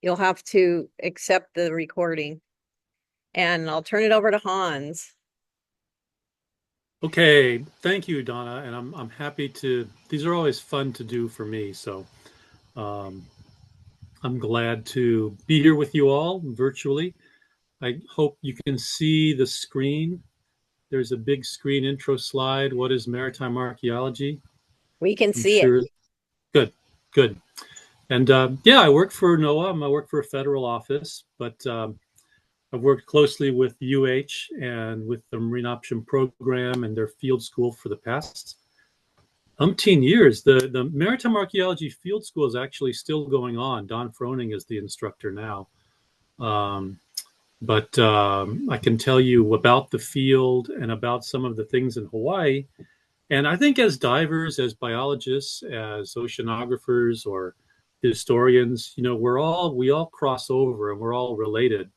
You'll have to accept the recording, and I'll turn it over to Hans. Okay, thank you, Donna, and I'm happy to. These are always fun to do for me, so um, I'm glad to be here with you all virtually. I hope you can see the screen. There's a big screen intro slide. What is maritime archaeology? We can I'm see it. sure. Good, good. And yeah, I work for NOAA. I work for a federal office, but I've worked closely with UH and with the Marine Option Program and their field school for the past umpteen years. The Maritime Archaeology Field School is actually still going on. Don Froning is the instructor now. Um, but I can tell you about the field and about some of the things in Hawaii. And I think as divers, as biologists, as oceanographers, or historians, we all cross over and we're all related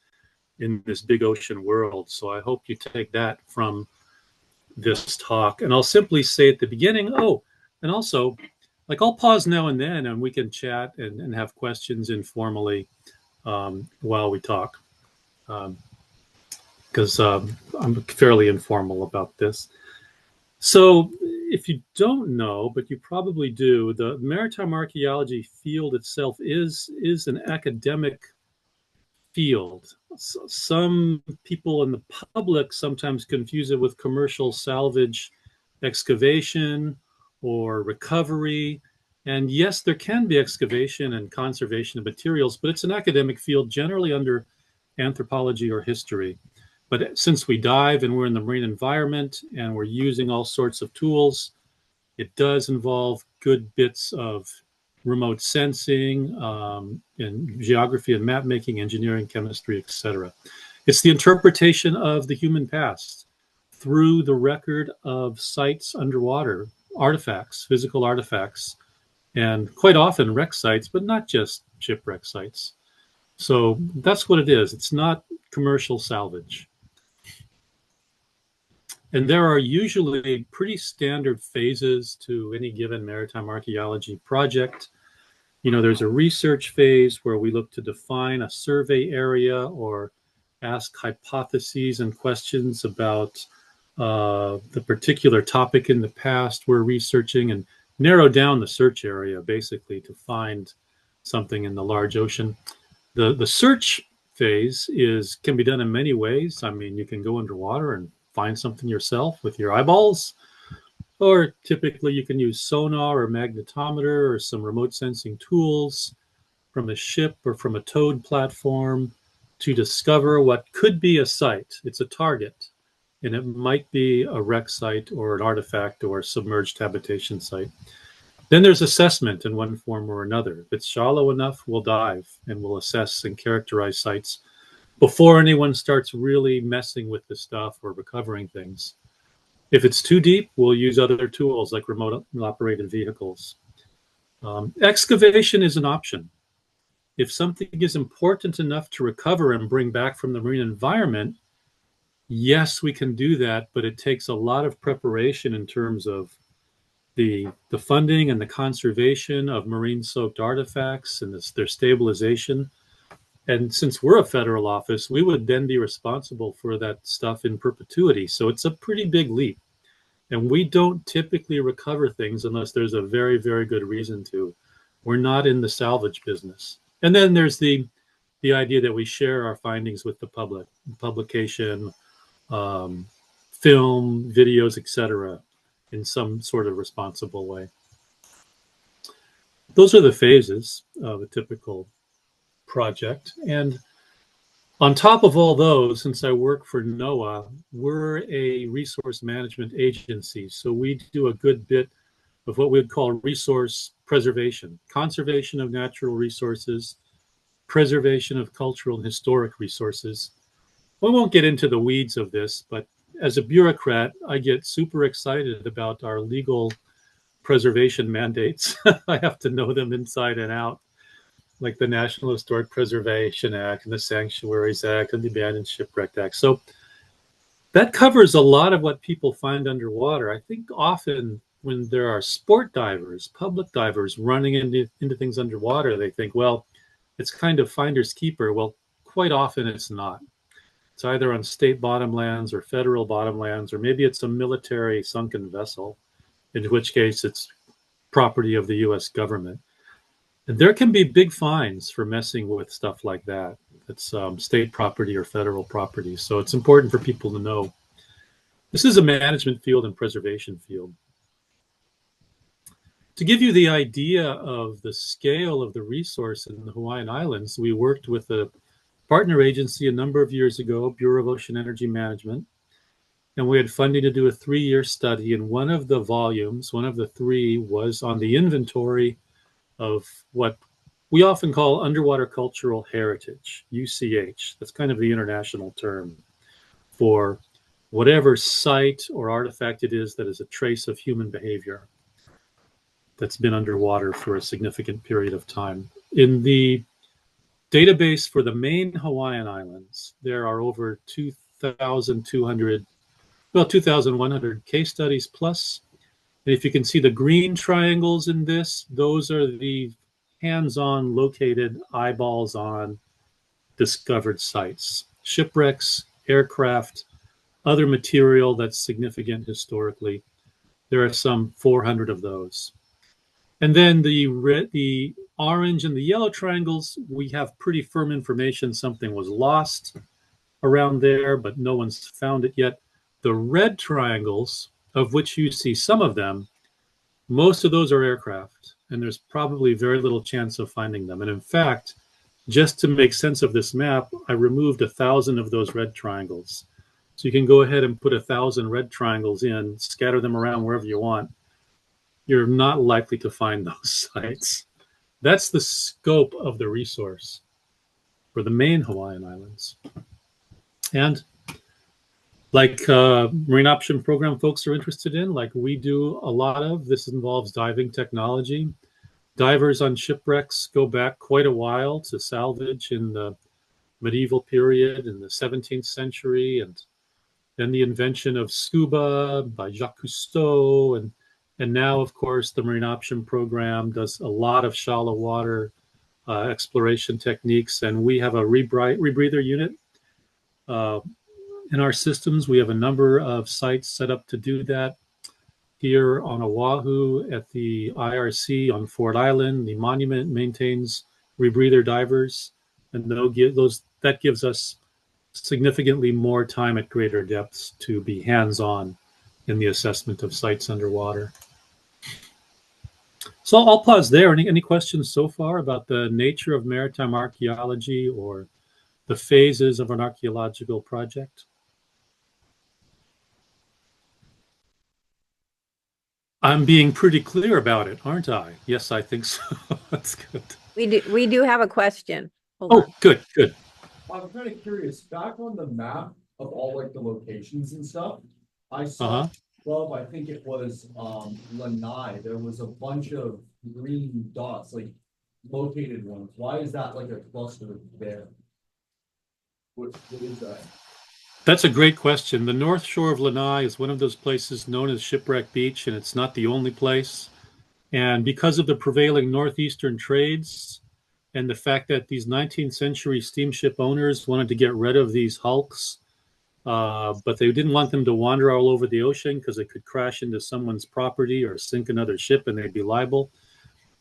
in this big ocean world. So I hope you take that from this talk. And I'll simply say at the beginning, oh, and also, like I'll pause now and then and we can chat and have questions informally while we talk. Because I'm fairly informal about this. So, if you don't know, but you probably do, the maritime archaeology field itself is an academic field. Some people in the public sometimes confuse it with commercial salvage excavation or recovery. And yes, there can be excavation and conservation of materials, but it's an academic field generally under anthropology or history. But since we dive and we're in the marine environment and we're using all sorts of tools, it does involve good bits of remote sensing and geography and map making, engineering, chemistry, etc. It's the interpretation of the human past through the record of sites underwater, artifacts, physical artifacts, and quite often wreck sites, but not just shipwreck sites. So that's what it is. It's not commercial salvage. And there are usually pretty standard phases to any given maritime archaeology project. There's a research phase where we look to define a survey area or ask hypotheses and questions about the particular topic in the past we're researching and narrow down the search area basically to find something in the large ocean. The search phase can be done in many ways. I mean, you can go underwater and find something yourself with your eyeballs, or typically you can use sonar or magnetometer or some remote sensing tools from a ship or from a towed platform to discover what could be a site. It's a target, and it might be a wreck site or an artifact or a submerged habitation site. Then there's assessment in one form or another. If it's shallow enough, we'll dive and we'll assess and characterize sites before anyone starts really messing with the stuff or recovering things. If it's too deep, we'll use other tools like remote operated vehicles. Excavation is an option. If something is important enough to recover and bring back from the marine environment, yes, we can do that, but it takes a lot of preparation in terms of the funding and the conservation of marine soaked artifacts and their stabilization. And since we're a federal office, we would then be responsible for that stuff in perpetuity. So it's a pretty big leap. And we don't typically recover things unless there's a very, very good reason to. We're not in the salvage business. And then there's the idea that we share our findings with the public, publication, film, videos, etc., in some sort of responsible way. Those are the phases of a typical project. And on top of all those, since I work for NOAA, we're a resource management agency. So we do a good bit of what we'd call resource preservation, conservation of natural resources, preservation of cultural and historic resources. We won't get into the weeds of this, but as a bureaucrat, I get super excited about our legal preservation mandates. I have to know them inside and out, like the National Historic Preservation Act and the Sanctuaries Act and the Abandoned Shipwreck Act. So that covers a lot of what people find underwater. I think often when there are sport divers, public divers running into things underwater, they think, well, it's kind of finders keeper. Well, quite often it's not. It's either on state bottomlands or federal bottomlands, or maybe it's a military sunken vessel, in which case it's property of the US government. And there can be big fines for messing with stuff like that. It's state property or federal property. So it's important for people to know. This is a management field and preservation field. To give you the idea of the scale of the resource in the Hawaiian Islands, we worked with a partner agency a number of years ago, Bureau of Ocean Energy Management, and we had funding to do a 3-year study. And one of the volumes, one of the three, was on the inventory of what we often call underwater cultural heritage, UCH. That's kind of the international term for whatever site or artifact it is that is a trace of human behavior that's been underwater for a significant period of time. In the database for the main Hawaiian Islands, there are over 2,200, well, 2,100 case studies plus. And if you can see the green triangles in this, those are the hands-on located eyeballs on discovered sites, shipwrecks, aircraft, other material that's significant historically. There are some 400 of those. And then the orange and the yellow triangles, we have pretty firm information something was lost around there, but no one's found it yet. The red triangles, of which you see some of them, most of those are aircraft, and there's probably very little chance of finding them. And in fact, just to make sense of this map, I removed 1,000 of those red triangles. So you can go ahead and put 1,000 red triangles in, scatter them around wherever you want. You're not likely to find those sites. That's the scope of the resource for the main Hawaiian Islands. And like marine option program folks are interested in, like we do a lot of, this involves diving technology. Divers on shipwrecks go back quite a while to salvage in the medieval period in the 17th century, and then the invention of scuba by Jacques Cousteau, and now, of course, the Marine Option Program does a lot of shallow water exploration techniques, and we have a rebreather unit in our systems. We have a number of sites set up to do that. Here on Oahu at the IRC on Ford Island, the monument maintains rebreather divers, and that gives us significantly more time at greater depths to be hands-on in the assessment of sites underwater. So I'll pause there. Any questions so far about the nature of maritime archaeology or the phases of an archaeological project? I'm being pretty clear about it, aren't I? Yes, I think so. That's good. We do have a question. Hold Oh, on. good. I'm kind of curious, back on the map of all like the locations and stuff, I saw above, I think it was Lanai, there was a bunch of green dots, like located ones. Why is that like a cluster there? What is that? That's a great question. The north shore of Lanai is one of those places known as Shipwreck Beach, and it's not the only place. And because of the prevailing northeastern trades and the fact that these 19th century steamship owners wanted to get rid of these hulks, but they didn't want them to wander all over the ocean because they could crash into someone's property or sink another ship and they'd be liable.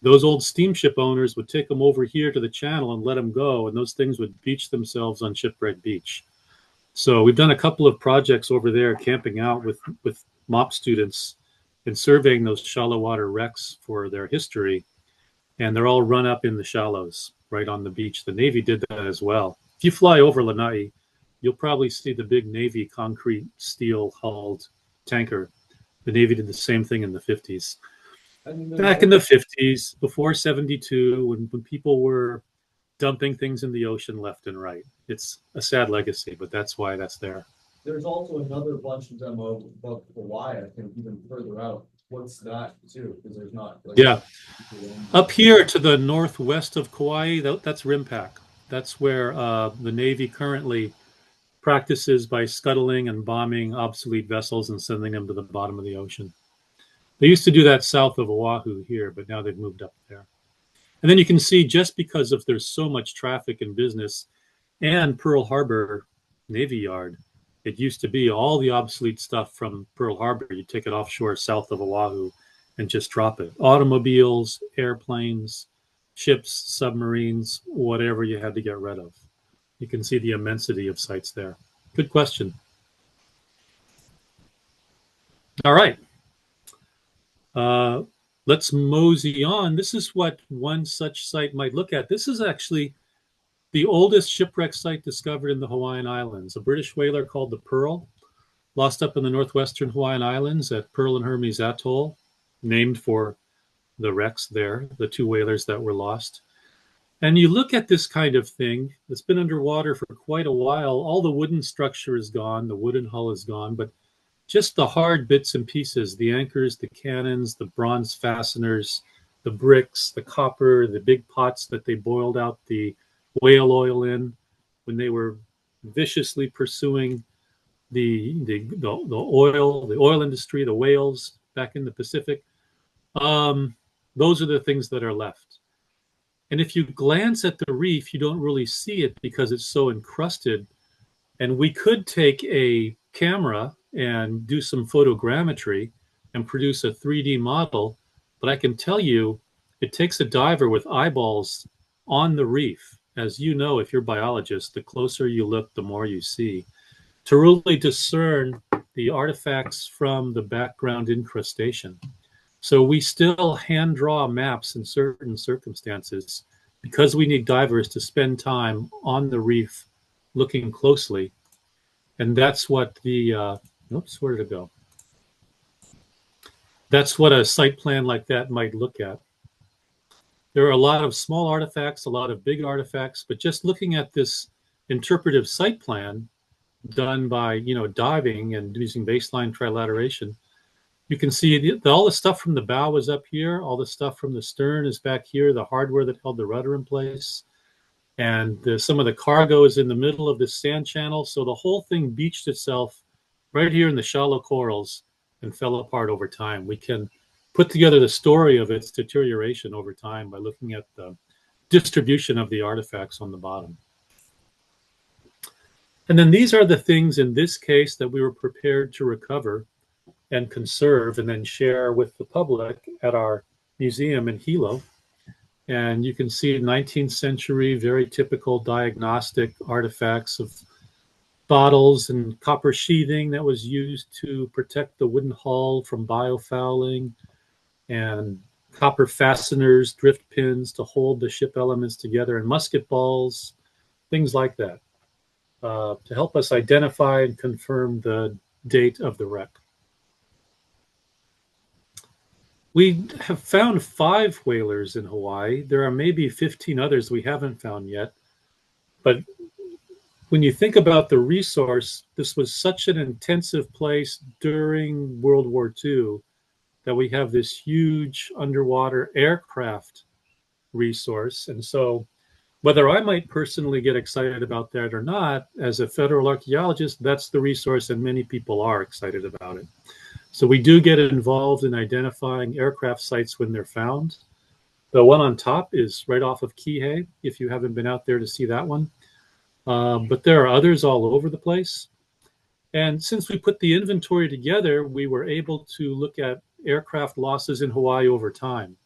Those old steamship owners would take them over here to the channel and let them go, and those things would beach themselves on Shipwreck Beach. So we've done a couple of projects over there camping out with MOP students and surveying those shallow water wrecks for their history. And they're all run up in the shallows right on the beach. The Navy did that as well. If you fly over Lanai, you'll probably see the big Navy concrete steel hulled tanker. The Navy did the same thing in the 50s. Back in the 50s, before 72, when people were dumping things in the ocean left and right. It's a sad legacy, but that's why that's there. There's also another bunch of them above Hawaii, I think, even further out. What's that too? Because there's not. Like, yeah. Up here to the northwest of Kauai, that's RIMPAC. That's where the Navy currently practices by scuttling and bombing obsolete vessels and sending them to the bottom of the ocean. They used to do that south of Oahu here, but now they've moved up there. And then you can see just because of there's so much traffic and business and Pearl Harbor Navy Yard, it used to be all the obsolete stuff from Pearl Harbor. You take it offshore south of Oahu and just drop it. Automobiles, airplanes, ships, submarines, whatever you had to get rid of. You can see the immensity of sites there. Good question. All right. Let's mosey on. This is what one such site might look at. This is actually the oldest shipwreck site discovered in the Hawaiian Islands. A British whaler called the Pearl, lost up in the northwestern Hawaiian Islands at Pearl and Hermes Atoll, named for the wrecks there, the two whalers that were lost. And you look at this kind of thing, it's been underwater for quite a while. All the wooden structure is gone, the wooden hull is gone, but just the hard bits and pieces, the anchors, the cannons, the bronze fasteners, the bricks, the copper, the big pots that they boiled out the whale oil in when they were viciously pursuing the oil industry, the whales back in the Pacific. Those are the things that are left. And if you glance at the reef, you don't really see it because it's so encrusted. And we could take a camera and do some photogrammetry and produce a 3D model. But I can tell you, it takes a diver with eyeballs on the reef. As you know, if you're a biologist, the closer you look, the more you see, to really discern the artifacts from the background incrustation. So we still hand draw maps in certain circumstances because we need divers to spend time on the reef looking closely. And that's what the, oops, where did it go? That's what a site plan like that might look at. There are a lot of small artifacts, a lot of big artifacts, but just looking at this interpretive site plan done by, diving and using baseline trilateration, you can see all the stuff from the bow is up here. All the stuff from the stern is back here, the hardware that held the rudder in place. And some of the cargo is in the middle of this sand channel. So the whole thing beached itself right here in the shallow corals and fell apart over time. We can put together the story of its deterioration over time by looking at the distribution of the artifacts on the bottom. And then these are the things in this case that we were prepared to recover and conserve and then share with the public at our museum in Hilo. And you can see 19th century, very typical diagnostic artifacts of bottles and copper sheathing that was used to protect the wooden hull from biofouling, and copper fasteners, drift pins to hold the ship elements together, and musket balls, things like that, to help us identify and confirm the date of the wreck. We have found 5 whalers in Hawaii. There are maybe 15 others we haven't found yet. But when you think about the resource, this was such an intensive place during World War II that we have this huge underwater aircraft resource. And so whether I might personally get excited about that or not, as a federal archaeologist, that's the resource and many people are excited about it. So we do get involved in identifying aircraft sites when they're found. The one on top is right off of Kihei, if you haven't been out there to see that one. But there are others all over the place. And since we put the inventory together, we were able to look at aircraft losses in Hawaii over time.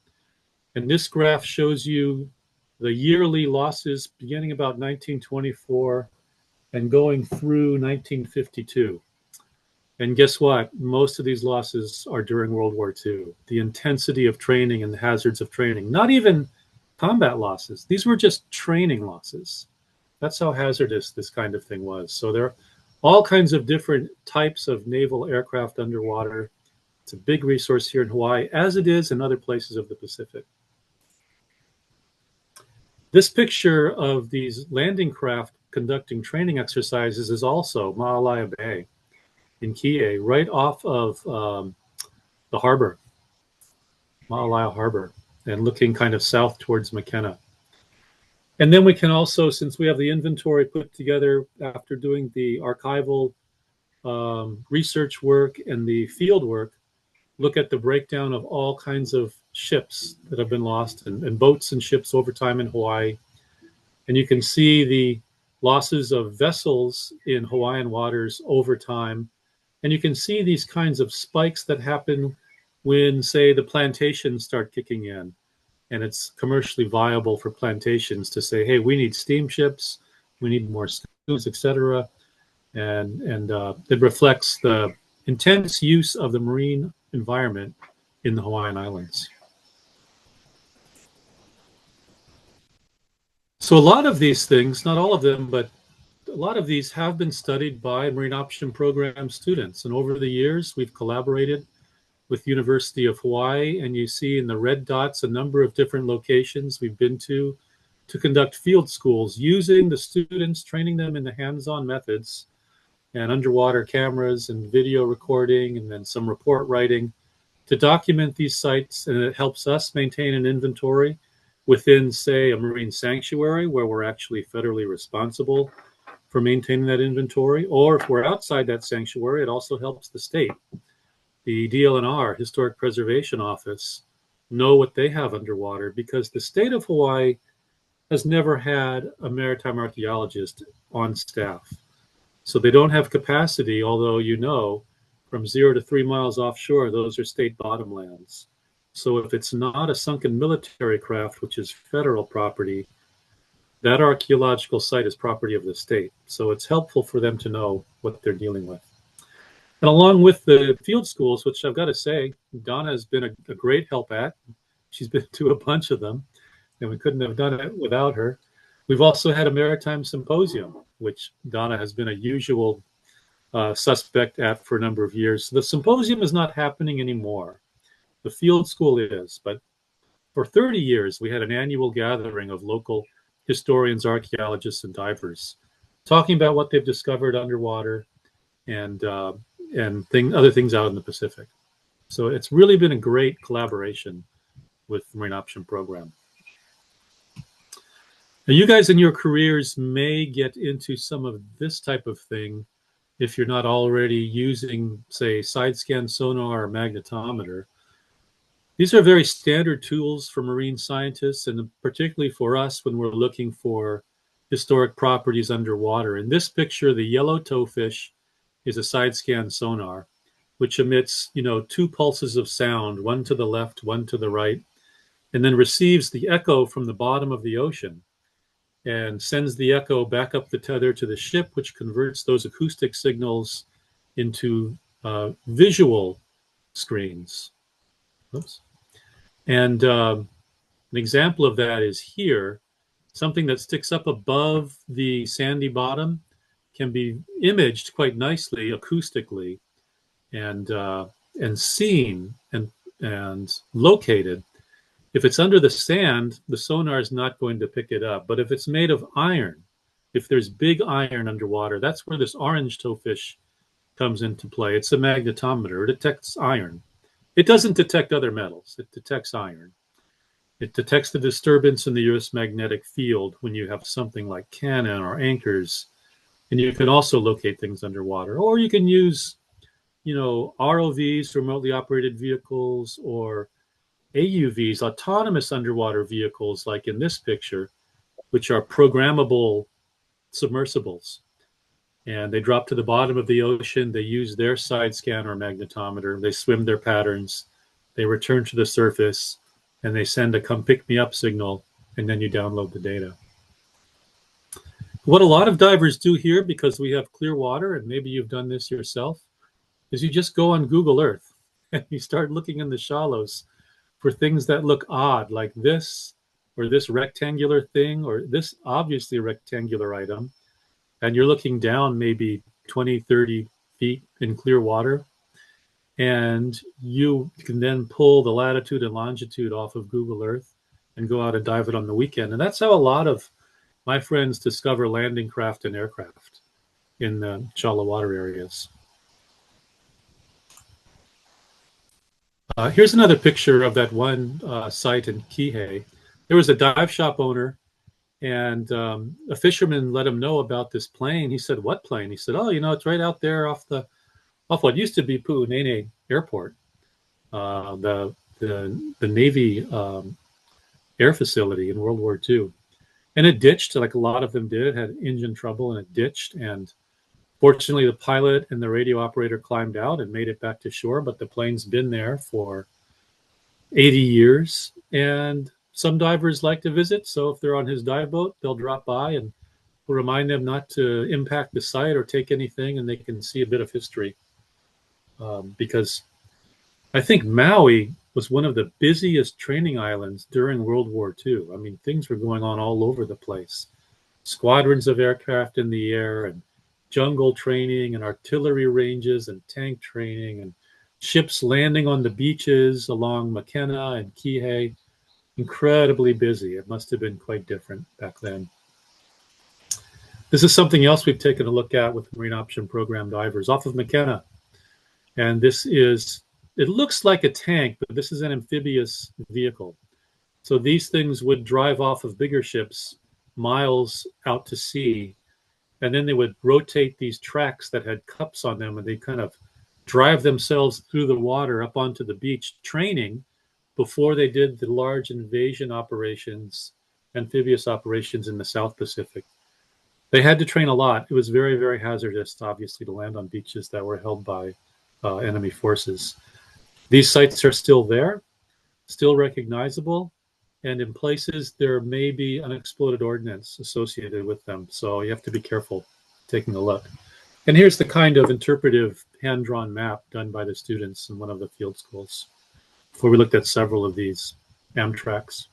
And this graph shows you the yearly losses beginning about 1924 and going through 1952. And guess what? Most of these losses are during World War II. The intensity of training and the hazards of training, not even combat losses. These were just training losses. That's how hazardous this kind of thing was. So there are all kinds of different types of naval aircraft underwater. It's a big resource here in Hawaii, as it is in other places of the Pacific. This picture of these landing craft conducting training exercises is also Ma'alaia Bay in Kihei, right off of the harbor, Ma'alaia Harbor, and looking kind of south towards McKenna. And then we can also, since we have the inventory put together after doing the archival research work and the field work, look at the breakdown of all kinds of ships that have been lost, and boats and ships over time in Hawaii. And you can see the losses of vessels in Hawaiian waters over time. And you can see these kinds of spikes that happen when, say, the plantations start kicking in. And it's commercially viable for plantations to say, hey, we need steamships, we need more schooners, etc. And it reflects the intense use of the marine environment in the Hawaiian Islands. So a lot of these things, not all of them, but a lot of these have been studied by Marine Option Program students. And over the years, we've collaborated with University of Hawaii, and you see in the red dots a number of different locations we've been to conduct field schools using the students, training them in the hands-on methods and underwater cameras and video recording and then some report writing to document these sites. And it helps us maintain an inventory within, say, a marine sanctuary where we're actually federally responsible for maintaining that inventory. Or if we're outside that sanctuary, it also helps the state, the DLNR, Historic Preservation Office, know what they have underwater, because the state of Hawaii has never had a maritime archaeologist on staff. So they don't have capacity, although from 0 to 3 miles offshore, those are state bottomlands. So if it's not a sunken military craft, which is federal property, that archaeological site is property of the state. So it's helpful for them to know what they're dealing with. And along with the field schools, which I've got to say, Donna has been a great help at. She's been to a bunch of them, and we couldn't have done it without her. We've also had a maritime symposium, which Donna has been a usual suspect at for a number of years. So the symposium is not happening anymore. The field school is, but for 30 years, we had an annual gathering of local historians, archaeologists, and divers talking about what they've discovered underwater and other things out in the Pacific. So it's really been a great collaboration with the Marine Option Program. Now, you guys in your careers may get into some of this type of thing if you're not already using, say, side scan sonar or magnetometer. These are very standard tools for marine scientists, and particularly for us when we're looking for historic properties underwater. In this picture, the yellow towfish is a side scan sonar, which emits, 2 pulses of sound, one to the left, one to the right, and then receives the echo from the bottom of the ocean and sends the echo back up the tether to the ship, which converts those acoustic signals into visual screens. Oops. And an example of that is here. Something that sticks up above the sandy bottom can be imaged quite nicely acoustically and seen and located. If it's under the sand, the sonar is not going to pick it up. But if it's made of iron, if there's big iron underwater, that's where this orange towfish comes into play. It's a magnetometer. It detects iron. It doesn't detect other metals. It detects iron. It detects the disturbance in the Earth's magnetic field when you have something like cannon or anchors. And you can also locate things underwater. Or you can use, ROVs, remotely operated vehicles, or AUVs, autonomous underwater vehicles, like in this picture, which are programmable submersibles. And they drop to the bottom of the ocean. They use their side scan or magnetometer. They swim their patterns. They return to the surface, and they send a come pick me up signal, and then you download the data. What a lot of divers do here, because we have clear water, and maybe you've done this yourself, is you just go on Google Earth and you start looking in the shallows for things that look odd, like this, or this rectangular thing, or this obviously rectangular item. And you're looking down maybe 20, 30 feet in clear water. And you can then pull the latitude and longitude off of Google Earth and go out and dive it on the weekend. And that's how a lot of my friends discover landing craft and aircraft in the shallow water areas. Here's another picture of that one site in Kihei. There was a dive shop owner, and a fisherman let him know about this plane. He said, "What plane?" He said, "Oh, it's right out there off what used to be Pu'unene Airport. The the Navy air facility in World War II. And it ditched, like a lot of them did. It had engine trouble and it ditched. And fortunately, the pilot and the radio operator climbed out and made it back to shore. But the plane's been there for 80 years. And some divers like to visit. So if they're on his dive boat, they'll drop by and we'll remind them not to impact the site or take anything. And they can see a bit of history. Because I think Maui was one of the busiest training islands during World War II. I mean, things were going on all over the place. Squadrons of aircraft in the air and jungle training and artillery ranges and tank training and ships landing on the beaches along McKenna and Kihei. Incredibly busy. It must have been quite different back then. This is something else we've taken a look at with Marine Option Program divers off of McKenna. And this is, it looks like a tank, but this is an amphibious vehicle. So these things would drive off of bigger ships miles out to sea, and then they would rotate these tracks that had cups on them, and they kind of drive themselves through the water up onto the beach, training before they did the large invasion operations, amphibious operations in the South Pacific. They had to train a lot. It was very, very hazardous, obviously, to land on beaches that were held by enemy forces. These sites are still there, still recognizable, and in places there may be unexploded ordnance associated with them. So you have to be careful taking a look. And here's the kind of interpretive hand-drawn map done by the students in one of the field schools, before we looked at several of these Amtraks.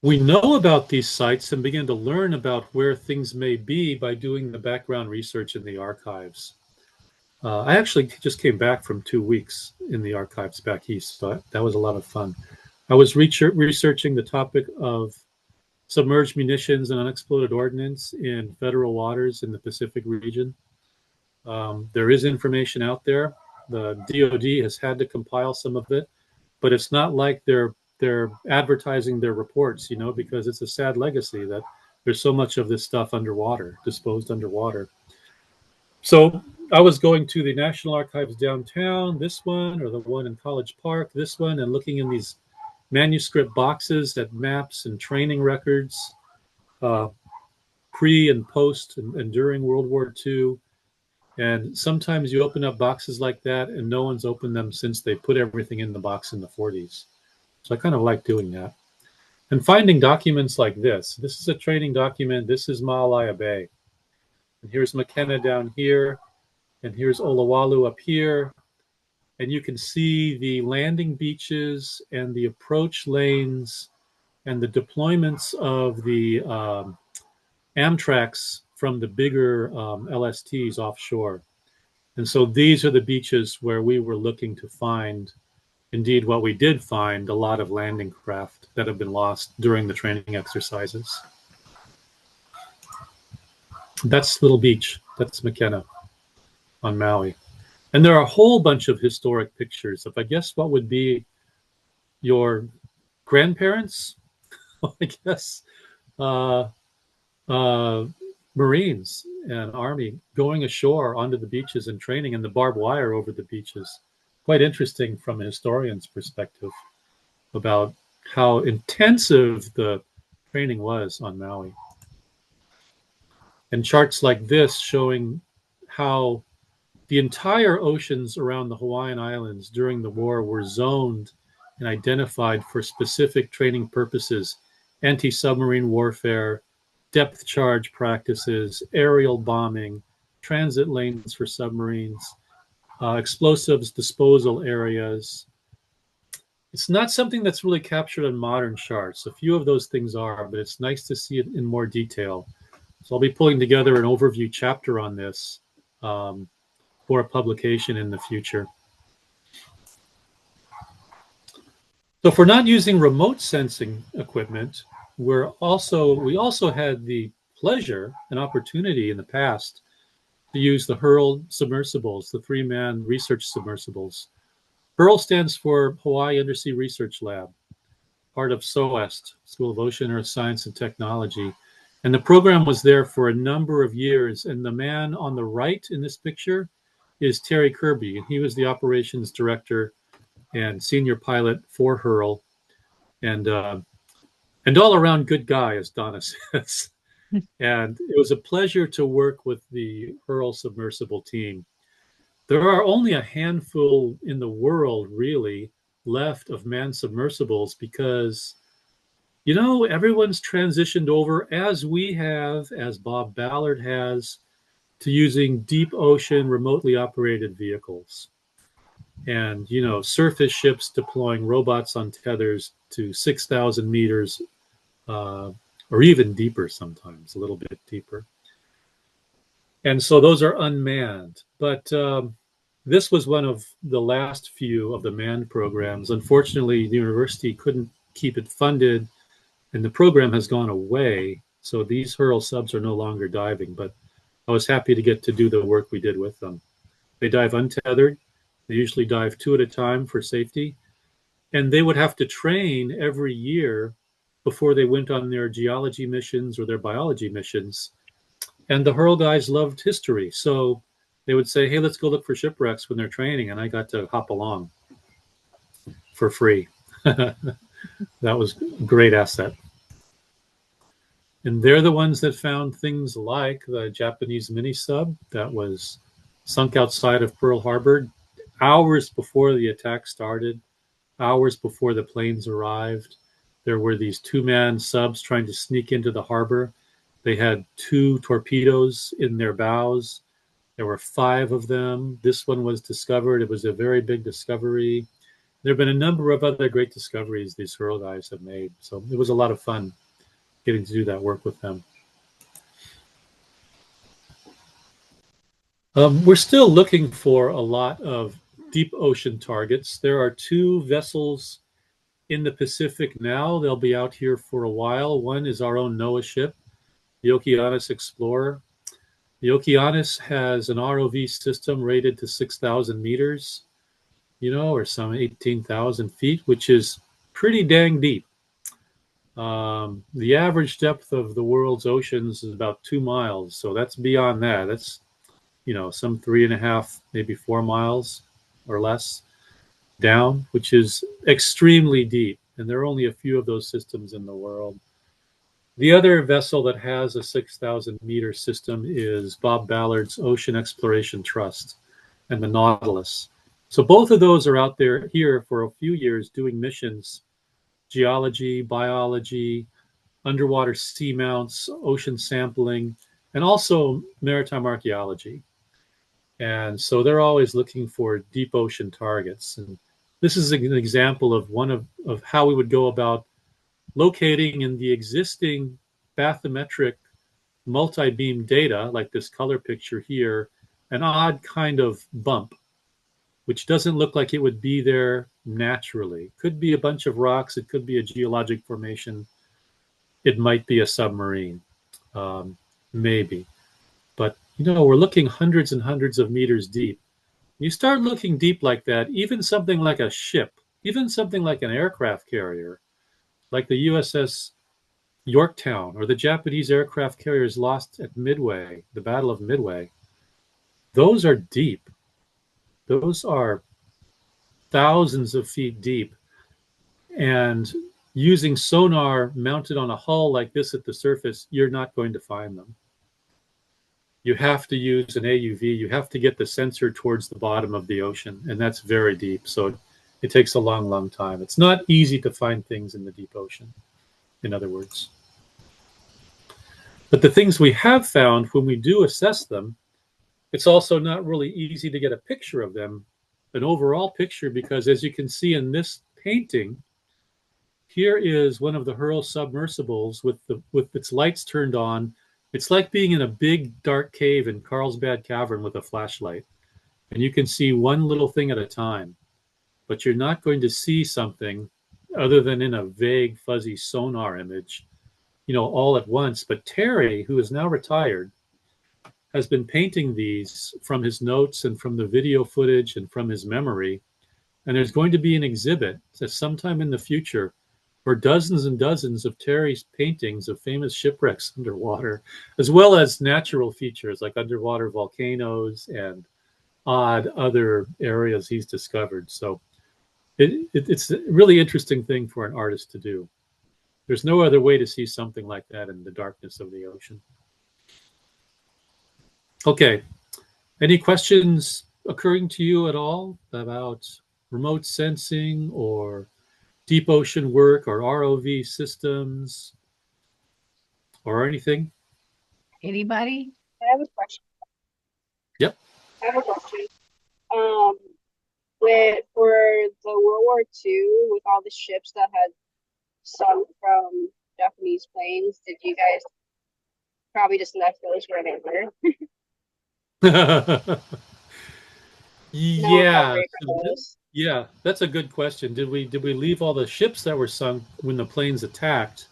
We know about these sites and begin to learn about where things may be by doing the background research in the archives. I actually just came back from 2 weeks in the archives back east, so that was a lot of fun. I was researching the topic of submerged munitions and unexploded ordnance in federal waters in the Pacific region. There is information out there. The DoD has had to compile some of it, but it's not like they're advertising their reports, you know, because it's a sad legacy that there's so much of this stuff underwater, disposed underwater. So I was going to the National Archives downtown, this one, or the one in College Park, this one, and looking in these manuscript boxes at maps and training records, pre and post and during World War II. And sometimes you open up boxes like that and no one's opened them since they put everything in the box in the 40s. So I kind of like doing that. And finding documents like this. This is a training document. This is Ma'alaya Bay. And here's McKenna down here. And here's Olawalu up here. And you can see the landing beaches and the approach lanes and the deployments of the Amtraks from the bigger LSTs offshore. And so these are the beaches where we were looking to find, indeed what we did find, a lot of landing craft that have been lost during the training exercises. That's Little Beach. That's McKenna on Maui. And there are a whole bunch of historic pictures of, I guess, what would be your grandparents, I guess, Marines and Army going ashore onto the beaches and training, and the barbed wire over the beaches. Quite interesting from a historian's perspective about how intensive the training was on Maui. And charts like this showing how the entire oceans around the Hawaiian Islands during the war were zoned and identified for specific training purposes: anti-submarine warfare, depth charge practices, aerial bombing, transit lanes for submarines, explosives disposal areas. It's not something that's really captured on modern charts. A few of those things are, but it's nice to see it in more detail. So I'll be pulling together an overview chapter on this for a publication in the future. So if we're not using remote sensing equipment, we also had the pleasure and opportunity in the past to use the HURL submersibles, the 3-man research submersibles. HURL stands for Hawaii Undersea Research Lab, part of SOEST, School of Ocean, Earth Science and Technology. And the program was there for a number of years. And the man on the right in this picture is Terry Kirby, and he was the operations director and senior pilot for Hurl, and all around good guy, as Donna says. And it was a pleasure to work with the Hurl submersible team. There are only a handful in the world, really, left of manned submersibles because, everyone's transitioned over, as we have, as Bob Ballard has, to using deep ocean remotely operated vehicles. And, surface ships deploying robots on tethers to 6,000 meters, or even deeper sometimes, a little bit deeper. And so those are unmanned. But this was one of the last few of the manned programs. Unfortunately, the university couldn't keep it funded, and the program has gone away. So these Hurl subs are no longer diving, but I was happy to get to do the work we did with them. They dive untethered. They usually dive 2 at a time for safety. And they would have to train every year before they went on their geology missions or their biology missions. And the Hurl guys loved history. So they would say, hey, let's go look for shipwrecks when they're training. And I got to hop along for free. That was a great asset. And they're the ones that found things like the Japanese mini sub that was sunk outside of Pearl Harbor hours before the attack started, hours before the planes arrived. There were these 2-man subs trying to sneak into the harbor. They had 2 torpedoes in their bows. There were 5 of them. This one was discovered. It was a very big discovery. There have been a number of other great discoveries these Hurl guys have made. So it was a lot of fun getting to do that work with them. We're still looking for a lot of deep ocean targets. There are 2 vessels in the Pacific now. They'll be out here for a while. One is our own NOAA ship, the Okeanos Explorer. The Okeanos has an ROV system rated to 6,000 meters, or some 18,000 feet, which is pretty dang deep. The average depth of the world's oceans is about 2 miles. So that's beyond that. That's, some 3.5, maybe 4 miles or less down, which is extremely deep. And there are only a few of those systems in the world. The other vessel that has a 6,000 meter system is Bob Ballard's Ocean Exploration Trust and the Nautilus. So both of those are out there here for a few years doing missions, geology, biology, underwater seamounts, ocean sampling, and also maritime archaeology. And so they're always looking for deep ocean targets. And this is an example of one of how we would go about locating in the existing bathymetric multi-beam data, like this color picture here, an odd kind of bump, which doesn't look like it would be there naturally. Could be a bunch of rocks. It could be a geologic formation. It might be a submarine, maybe. But, we're looking hundreds and hundreds of meters deep. You start looking deep like that, even something like a ship, even something like an aircraft carrier, like the USS Yorktown or the Japanese aircraft carriers lost at Midway, the Battle of Midway. Those are deep. Those are thousands of feet deep. And using sonar mounted on a hull like this at the surface, you're not going to find them. You have to use an AUV. You have to get the sensor towards the bottom of the ocean, and that's very deep. So it takes a long, long time. It's not easy to find things in the deep ocean, in other words. But the things we have found, when we do assess them, it's also not really easy to get a picture of them, an overall picture, because as you can see in this painting, here is one of the Hurl submersibles with its lights turned on. It's like being in a big dark cave in Carlsbad Cavern with a flashlight, and you can see one little thing at a time, but you're not going to see something other than in a vague, fuzzy sonar image, all at once. But Terry, who is now retired, has been painting these from his notes and from the video footage and from his memory. And there's going to be an exhibit at sometime in the future for dozens and dozens of Terry's paintings of famous shipwrecks underwater, as well as natural features like underwater volcanoes and odd other areas he's discovered. So it's a really interesting thing for an artist to do. There's no other way to see something like that in the darkness of the ocean. Okay. Any questions occurring to you at all about remote sensing or deep ocean work or ROV systems or anything? Anybody? I have a question. Yep. I have a question. Um, for the World War II, with all the ships that had sunk from Japanese planes, did you guys probably just left those where they were? No Yeah. recovery for those. Yeah, that's a good question. Did we leave all the ships that were sunk when the planes attacked?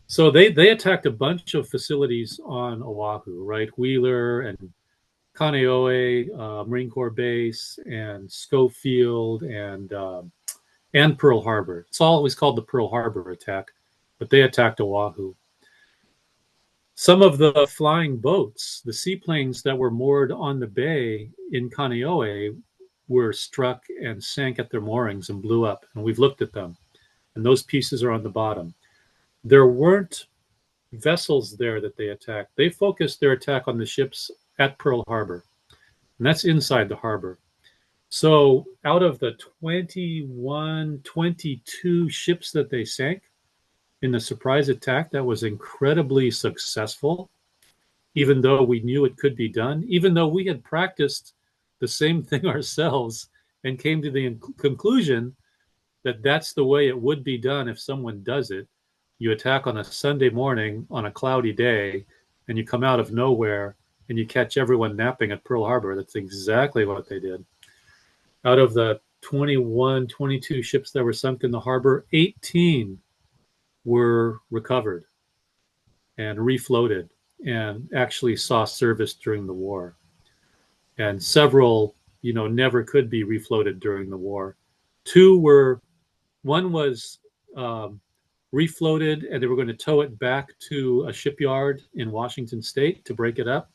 So they attacked a bunch of facilities on Oahu, right? Wheeler and Kaneohe, Marine Corps Base, and Schofield, and Pearl Harbor. It's always called the Pearl Harbor attack, but they attacked Oahu. Some of the flying boats, the seaplanes that were moored on the bay in Kaneohe, were struck and sank at their moorings and blew up. And we've looked at them, and those pieces are on the bottom. There weren't vessels there that they attacked. They focused their attack on the ships at Pearl Harbor, and that's inside the harbor. So out of the 21, 22 ships that they sank in the surprise attack, that was incredibly successful, even though we knew it could be done, even though we had practiced the same thing ourselves and came to the conclusion that that's the way it would be done if someone does it. You attack on a Sunday morning on a cloudy day, and you come out of nowhere and you catch everyone napping at Pearl Harbor. That's exactly what they did. Out of the 21, 22 ships that were sunk in the harbor, 18 were recovered and refloated and actually saw service during the war. And several, never could be refloated during the war. One was refloated, and they were going to tow it back to a shipyard in Washington State to break it up,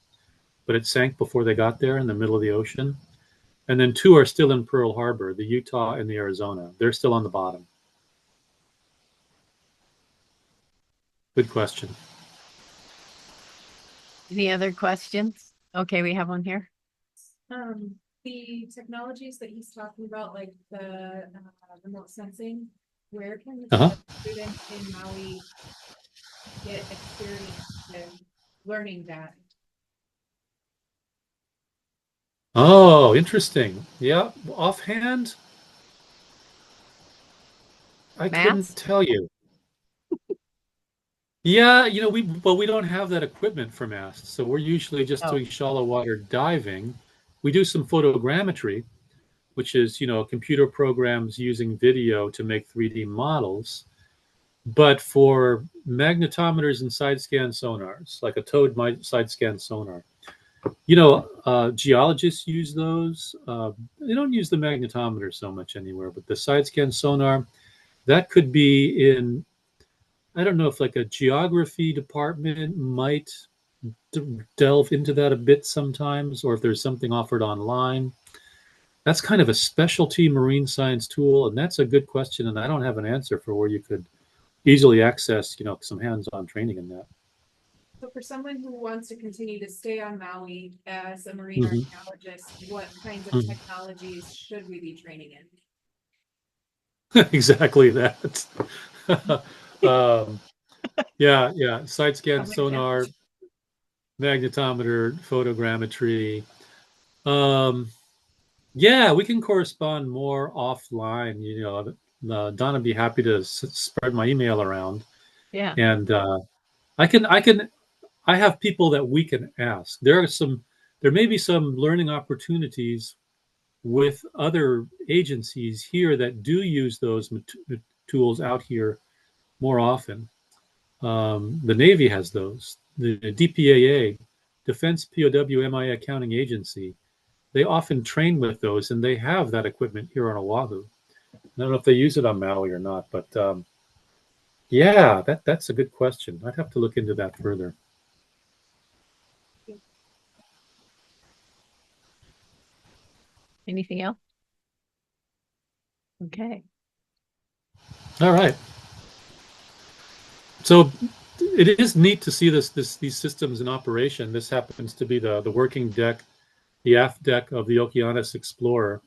but it sank before they got there in the middle of the ocean. And then two are still in Pearl Harbor, the Utah and the Arizona. They're still on the bottom. Good question. Any other questions? Okay, we have one here. The technologies that he's talking about, like the remote sensing, where can Uh-huh. the students in Maui get experience in learning that? Oh, interesting. Yeah, offhand, I couldn't Mass? tell you. Yeah, we don't have that equipment for masts, so we're usually just Oh. doing shallow water diving. We do some photogrammetry, which is, computer programs using video to make 3D models. But for magnetometers and side scan sonars, like a towed side scan sonar, geologists use those. They don't use the magnetometer so much anywhere, but the side scan sonar, that could be in, I don't know if like a geography department might delve into that a bit sometimes, or if there's something offered online. That's kind of a specialty marine science tool, and that's a good question, and I don't have an answer for where you could easily access, some hands-on training in that. So for someone who wants to continue to stay on Maui as a marine Mhm. archaeologist, what kinds of Mhm. technologies should we be training in? Exactly that. um, yeah. Side scan Oh my sonar, magnetometer, photogrammetry. Yeah, we can correspond more offline. Don would be happy to spread my email around, Yeah. and I have people that we can ask. There may be some learning opportunities with other agencies here that do use those tools out here more often. The Navy has those. The DPAA, Defense POW MI Accounting Agency, they often train with those, and they have that equipment here on Oahu. I don't know if they use it on Maui or not, but yeah, that's a good question. I'd have to look into that further. Anything else? Okay. All right. So it is neat to see these systems in operation. This happens to be the working deck, the aft deck of the Okeanos Explorer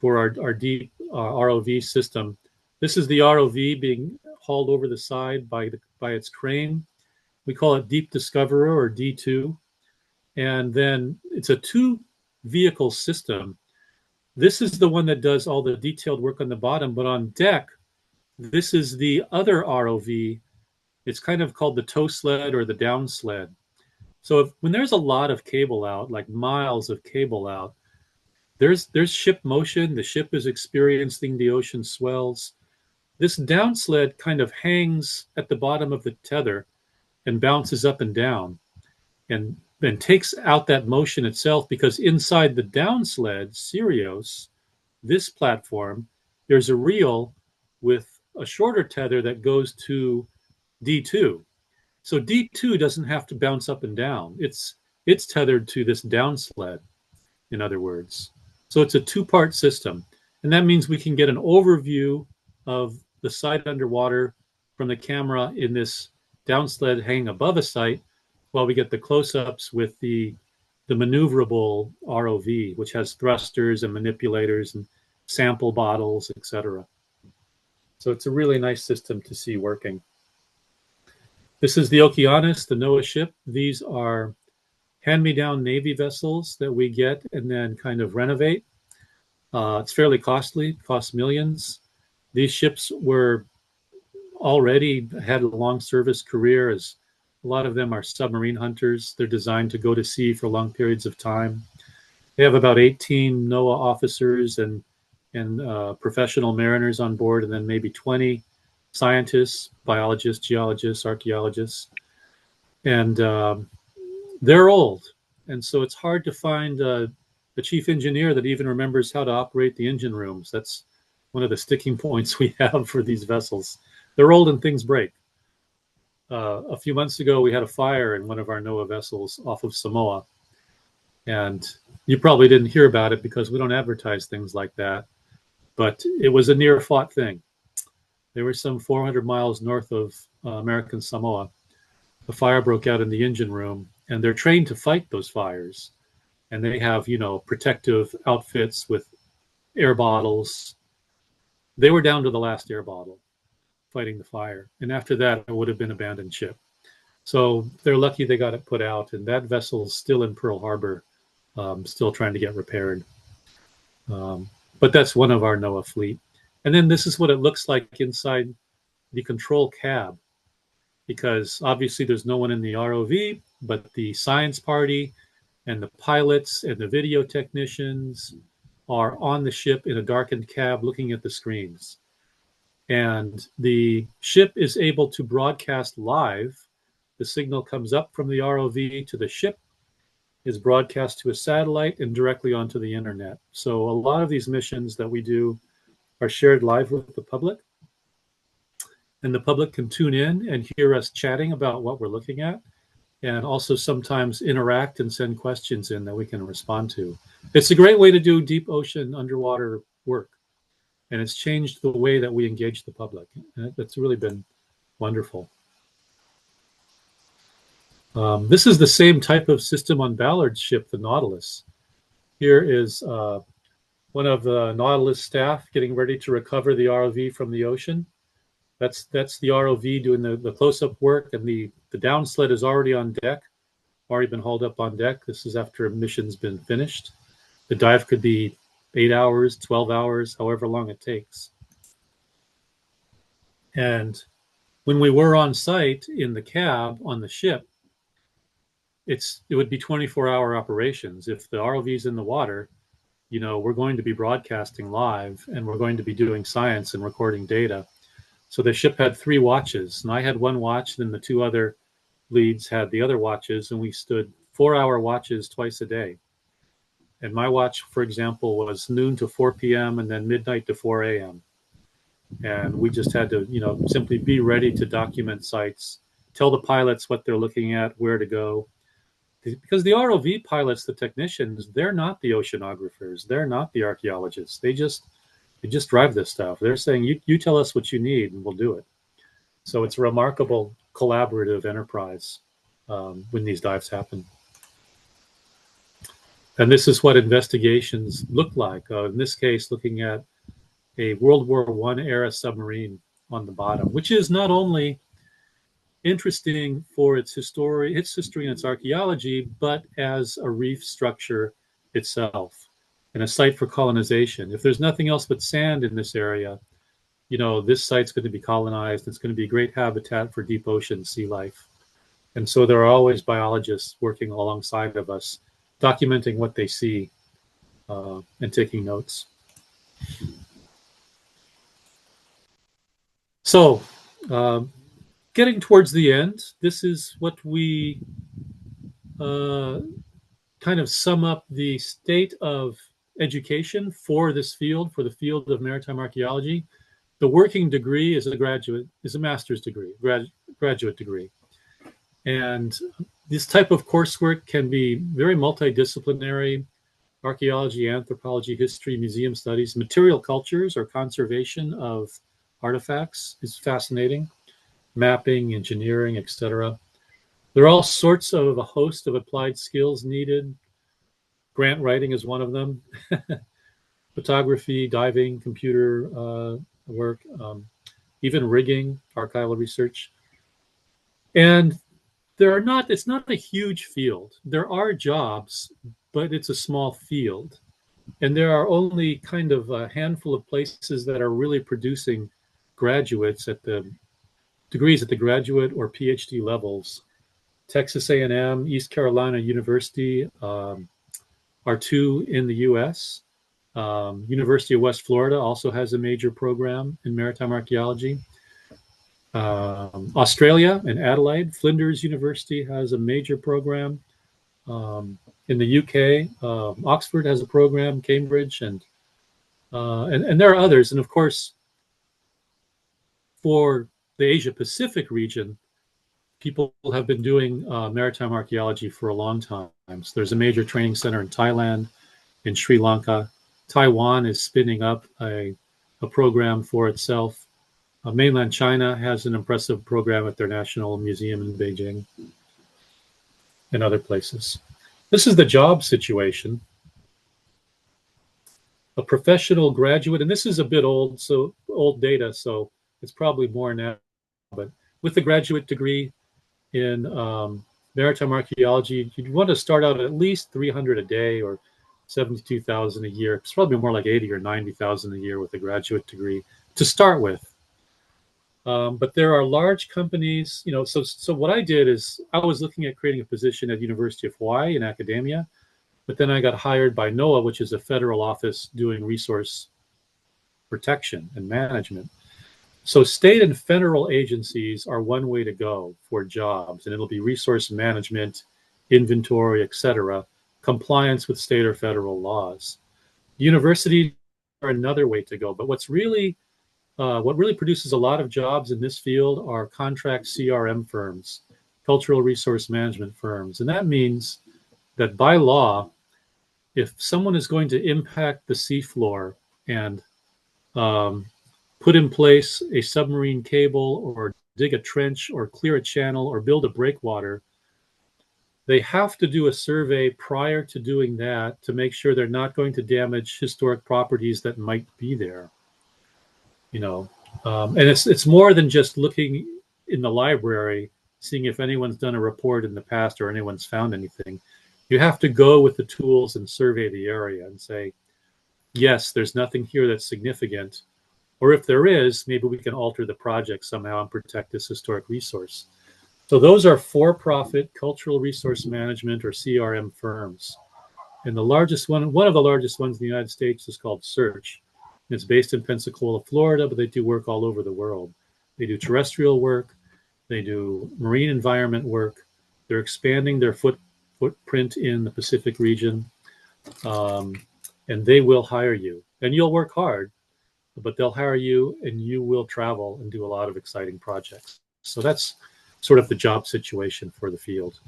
for our deep ROV system. This is the ROV being hauled over the side by its crane. We call it Deep Discoverer or D2. And then it's a two vehicle system. This is the one that does all the detailed work on the bottom, but on deck, this is the other ROV. It's kind of called the tow sled or the down sled. So when there's a lot of cable out, like miles of cable out, there's ship motion. The ship is experiencing the ocean swells. This down sled kind of hangs at the bottom of the tether and bounces up and down and takes out that motion itself, because inside the down sled, Sirius, this platform, there's a reel with a shorter tether that goes to D2. So D2 doesn't have to bounce up and down. It's tethered to this down sled, in other words. So it's a two-part system. And that means we can get an overview of the site underwater from the camera in this down sled hanging above a site, while we get the close-ups with the maneuverable ROV, which has thrusters and manipulators and sample bottles, etc. So it's a really nice system to see working. This is the Okeanos, the NOAA ship. These are hand-me-down Navy vessels that we get and then kind of renovate. It's fairly costly, costs millions. These ships were already had a long service career, as a lot of them are submarine hunters. They're designed to go to sea for long periods of time. They have about 18 NOAA officers and professional mariners on board, and then maybe 20 scientists, biologists, geologists, archaeologists. And they're old. And so it's hard to find a chief engineer that even remembers how to operate the engine rooms. That's one of the sticking points we have for these vessels. They're old and things break. A few months ago, we had a fire in one of our NOAA vessels off of Samoa. And you probably didn't hear about it because we don't advertise things like that. But it was a near fought thing. They were some 400 miles north of American Samoa. The fire broke out in the engine room, and they're trained to fight those fires. And they have, protective outfits with air bottles. They were down to the last air bottle fighting the fire. And after that, it would have been abandoned ship. So they're lucky they got it put out. And that vessel is still in Pearl Harbor, still trying to get repaired. But that's one of our NOAA fleet. And then this is what it looks like inside the control cab, because obviously there's no one in the ROV, but the science party and the pilots and the video technicians are on the ship in a darkened cab looking at the screens. And the ship is able to broadcast live. The signal comes up from the ROV to the ship, is broadcast to a satellite and directly onto the internet. So a lot of these missions that we do are shared live with the public. And the public can tune in and hear us chatting about what we're looking at, and also sometimes interact and send questions in that we can respond to. It's a great way to do deep ocean underwater work. And it's changed the way that we engage the public. And it's really been wonderful. This is the same type of system on Ballard's ship, the Nautilus. Here is one of the Nautilus staff getting ready to recover the ROV from the ocean. That's the ROV doing the close-up work, and the down sled is already on deck, already been hauled up on deck. This is after a mission's been finished. The dive could be 8 hours, 12 hours, however long it takes. And when we were on site in the cab on the ship, it would be 24-hour operations. If the ROV's in the water, we're going to be broadcasting live, and we're going to be doing science and recording data. So the ship had 3 watches, and I had one watch, then the 2 other leads had the other watches, and we stood 4-hour watches twice a day. And my watch, for example, was noon to 4 p.m. and then midnight to 4 a.m. And we just had to, simply be ready to document sites, tell the pilots what they're looking at, where to go. because the ROV pilots, the technicians, they're not the oceanographers, they're not the archaeologists. They just drive this stuff. They're saying, you tell us what you need and we'll do it. So it's a remarkable collaborative enterprise when these dives happen. And this is what investigations look like. In this case, looking at a World War I era submarine on the bottom, which is not only interesting for its history and its archaeology, but as a reef structure itself and a site for colonization. If there's nothing else but sand in this area, this site's going to be colonized. It's going to be great habitat for deep ocean sea life. And so there are always biologists working alongside of us, documenting what they see and taking notes. So, getting towards the end, this is what we kind of sum up the state of education for this field, for the field of maritime archaeology. The working degree is a master's degree, graduate degree. And this type of coursework can be very multidisciplinary: archaeology, anthropology, history, museum studies, material cultures or conservation of artifacts is fascinating, mapping, engineering, etc. There are all sorts of a host of applied skills needed. Grant writing is one of them. Photography, diving, computer work, even rigging, archival research. And it's not a huge field. There are jobs, but it's a small field. And there are only kind of a handful of places that are really producing graduates at the degrees at the graduate or PhD levels. Texas A&M, East Carolina University are two in the U.S. University of West Florida also has a major program in maritime archaeology. Australia and Adelaide, Flinders University has a major program. In the UK, Oxford has a program, Cambridge, and there are others. And of course, for the Asia Pacific region, people have been doing maritime archaeology for a long time. So there's a major training center in Thailand, in Sri Lanka. Taiwan is spinning up a program for itself. Mainland China has an impressive program at their National Museum in Beijing and other places. This is the job situation. A professional graduate, and this is a bit old data, so it's probably more now, but with a graduate degree in maritime archaeology, you'd want to start out at least 300 a day or 72,000 a year. It's probably more like 80 or 90,000 a year with a graduate degree to start with. But there are large companies, so what I did is I was looking at creating a position at University of Hawaii in academia, but then I got hired by NOAA, which is a federal office doing resource protection and management. So state and federal agencies are one way to go for jobs, and it'll be resource management, inventory, etc., compliance with state or federal laws. Universities are another way to go, but what really produces a lot of jobs in this field are contract CRM firms, cultural resource management firms. And that means that by law, if someone is going to impact the seafloor and put in place a submarine cable or dig a trench or clear a channel or build a breakwater, they have to do a survey prior to doing that to make sure they're not going to damage historic properties that might be there. And it's more than just looking in the library, seeing if anyone's done a report in the past or anyone's found anything. You have to go with the tools and survey the area and say, yes, there's nothing here that's significant. Or if there is, maybe we can alter the project somehow and protect this historic resource. So those are for-profit cultural resource management or CRM firms. And the largest one of the largest ones in the United States is called Search. It's based in Pensacola, Florida, but they do work all over the world. They do terrestrial work. They do marine environment work. They're expanding their footprint in the Pacific region. And they will hire you. And you'll work hard, but they'll hire you and you will travel and do a lot of exciting projects. So that's sort of the job situation for the field.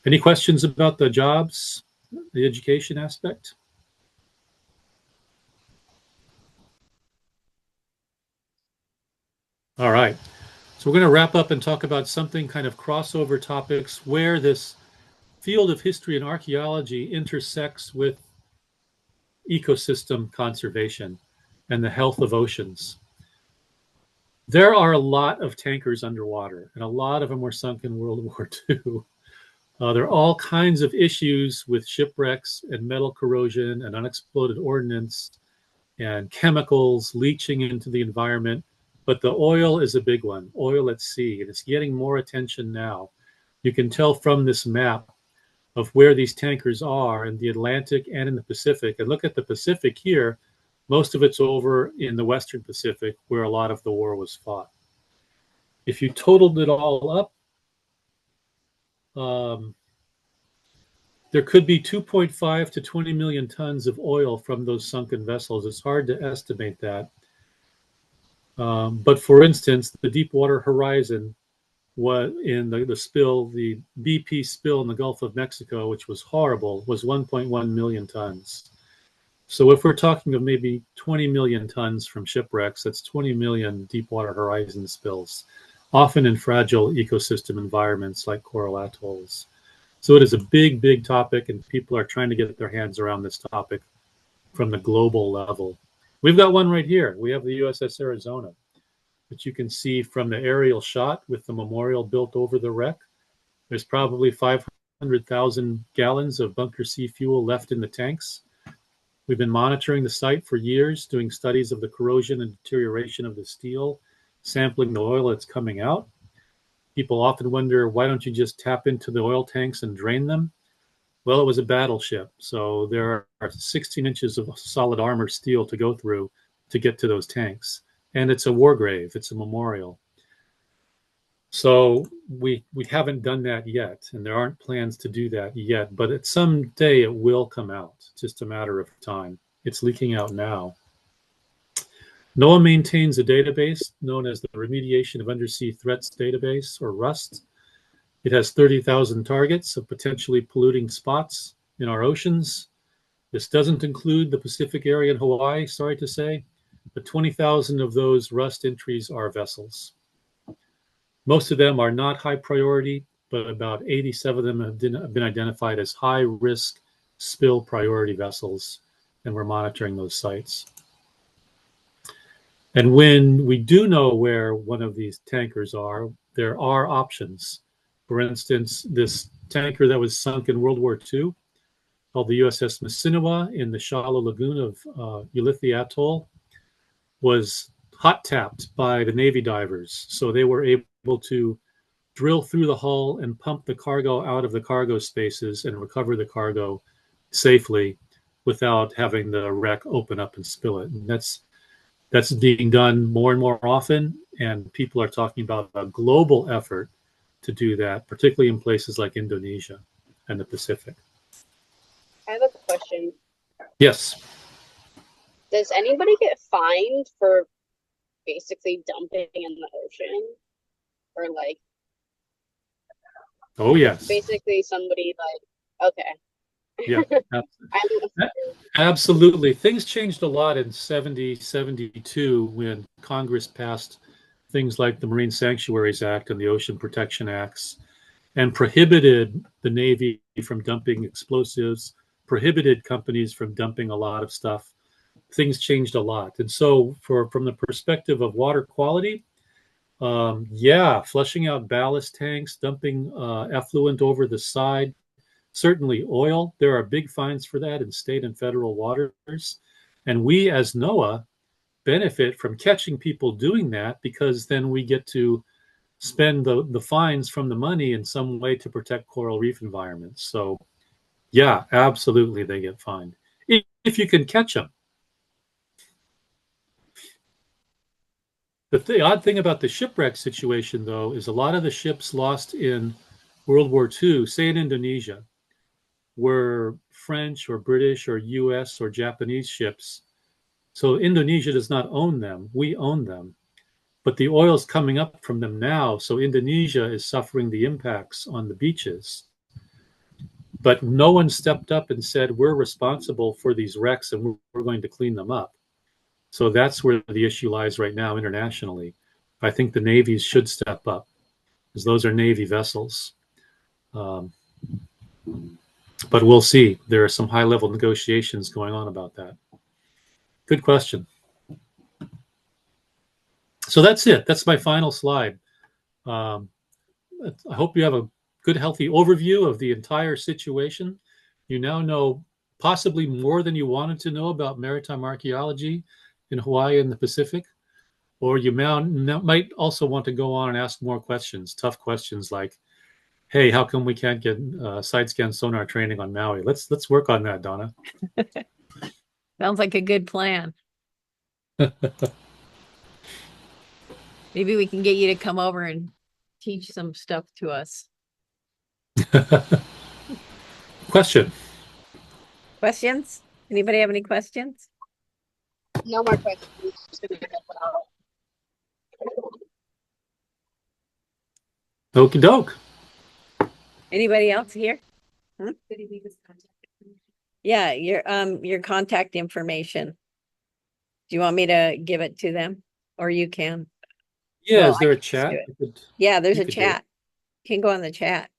Any questions about the jobs, the education aspect? All right. So we're going to wrap up and talk about something kind of crossover topics where this field of history and archaeology intersects with ecosystem conservation and the health of oceans. There are a lot of tankers underwater, and a lot of them were sunk in World War II. There are all kinds of issues with shipwrecks and metal corrosion and unexploded ordnance and chemicals leaching into the environment. But the oil is a big one, oil at sea, and it's getting more attention now. You can tell from this map of where these tankers are in the Atlantic and in the Pacific. And look at the Pacific here. Most of it's over in the Western Pacific where a lot of the war was fought. If you totaled it all up, there could be 2.5 to 20 million tons of oil from those sunken vessels. It's hard to estimate that. But for instance, the Deepwater Horizon, what in the spill, the BP spill in the Gulf of Mexico, which was horrible, was 1.1 million tons. So if we're talking of maybe 20 million tons from shipwrecks, that's 20 million Deepwater Horizon spills, often in fragile ecosystem environments like coral atolls. So it is a big, big topic, and people are trying to get their hands around this topic from the global level. We've got one right here. We have the USS Arizona, that you can see from the aerial shot with the memorial built over the wreck. There's probably 500,000 gallons of bunker C fuel left in the tanks. We've been monitoring the site for years, doing studies of the corrosion and deterioration of the steel, sampling the oil that's coming out. People often wonder, why don't you just tap into the oil tanks and drain them? Well, it was a battleship, so there are 16 inches of solid armor steel to go through to get to those tanks. And it's a war grave, it's a memorial. So we haven't done that yet, and there aren't plans to do that yet, but at some day it will come out. It's just a matter of time. It's leaking out now. NOAA maintains a database known as the Remediation of Undersea Threats Database, or RUST. It has 30,000 targets of potentially polluting spots in our oceans. This doesn't include the Pacific area in Hawaii, sorry to say, but 20,000 of those RUST entries are vessels. Most of them are not high priority, but about 87 of them have been identified as high risk spill priority vessels, and we're monitoring those sites. And when we do know where one of these tankers are, there are options. For instance, this tanker that was sunk in World War II, called the USS Missiniwa in the shallow lagoon of Ulithi Atoll, was hot tapped by the Navy divers. So they were able to drill through the hull and pump the cargo out of the cargo spaces and recover the cargo safely without having the wreck open up and spill it. And that's being done more and more often, and people are talking about a global effort to do that, particularly in places like Indonesia and the Pacific. I have a question. Yes. Does anybody get fined for basically dumping in the ocean? Or like Oh, yes. basically somebody like, okay. Yeah. Absolutely. Things changed a lot in 70, 72 when Congress passed things like the Marine Sanctuaries Act and the Ocean Protection Acts and prohibited the Navy from dumping explosives, prohibited companies from dumping a lot of stuff. Things changed a lot. And so from the perspective of water quality, flushing out ballast tanks, dumping effluent over the side, certainly oil. There are big fines for that in state and federal waters. And we as NOAA benefit from catching people doing that because then we get to spend the fines from the money in some way to protect coral reef environments. So yeah, absolutely they get fined if you can catch them. The odd thing about the shipwreck situation, though, is a lot of the ships lost in World War II, say in Indonesia, were French or British or US or Japanese ships. So Indonesia does not own them. We own them. But the oil is coming up from them now. So Indonesia is suffering the impacts on the beaches. but no one stepped up and said, we're responsible for these wrecks and we're going to clean them up. So that's where the issue lies right now internationally. I think the navies should step up, because those are Navy vessels. Um, but we'll see. There are some high-level negotiations going on about that. Good question. So that's it. That's my final slide. Um, I hope you have a good, healthy overview of the entire situation. You now know possibly more than you wanted to know about maritime archaeology in Hawaii and the Pacific. Or you might also want to go on and ask more questions, tough questions like, hey, how come we can't get side scan sonar training on Maui? Let's work on that, Donna. Sounds like a good plan. Maybe we can get you to come over and teach some stuff to us. Question. Questions? Anybody have any questions? No more questions. Just gonna help out. Okie doke. Anybody else here? Did he leave his contact information? Yeah, your contact information. Do you want me to give it to them? Or you can? Yeah, Well, is there I a can just chat? do it. Yeah, there's You a could do it. chat. You can go on the chat.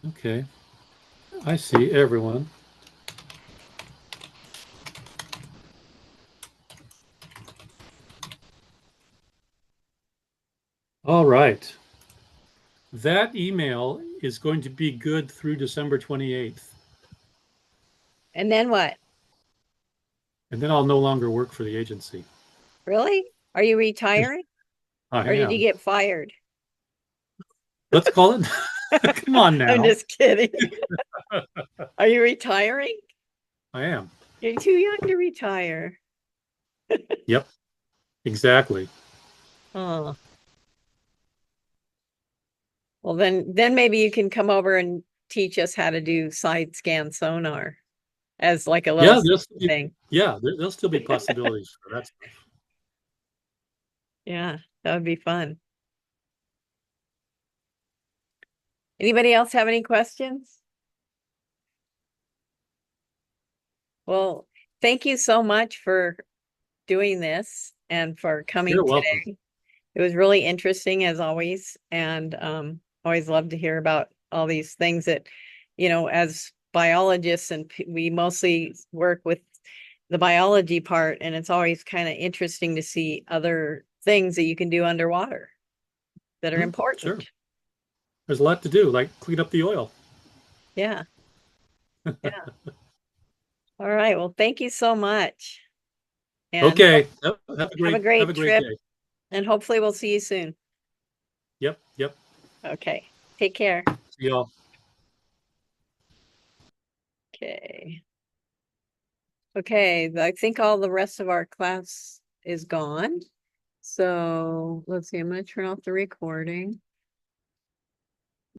Okay. I see everyone. All right. That email is going to be good through December 28th. And then what? And then I'll no longer work for the agency. Really? Are you retiring? I Or did you am. get fired? Let's call it. Come on I'm now. just kidding. Are you retiring? I am. You're too young to retire. Yep. Exactly. Oh. Well, then maybe you can come over and teach us how to do side scan sonar as like a little Yeah, thing. there'll still be possibilities for that stuff. Yeah, that would be fun. Anybody else have any questions? Well, thank you so much for doing this and for coming You're welcome. today. It was really interesting as always, and always love to hear about all these things that, as biologists and we mostly work with the biology part, and it's always kind of interesting to see other things that you can do underwater that are important. Sure. There's a lot to do, like clean up the oil. Yeah. Yeah. All right. Well, thank you so much. And Okay. Have a have a great great trip, day. and hopefully we'll see you soon. Yep. Okay. Take care. See y'all. Okay. Okay, I think all the rest of our class is gone. So let's see, I'm gonna turn off the recording.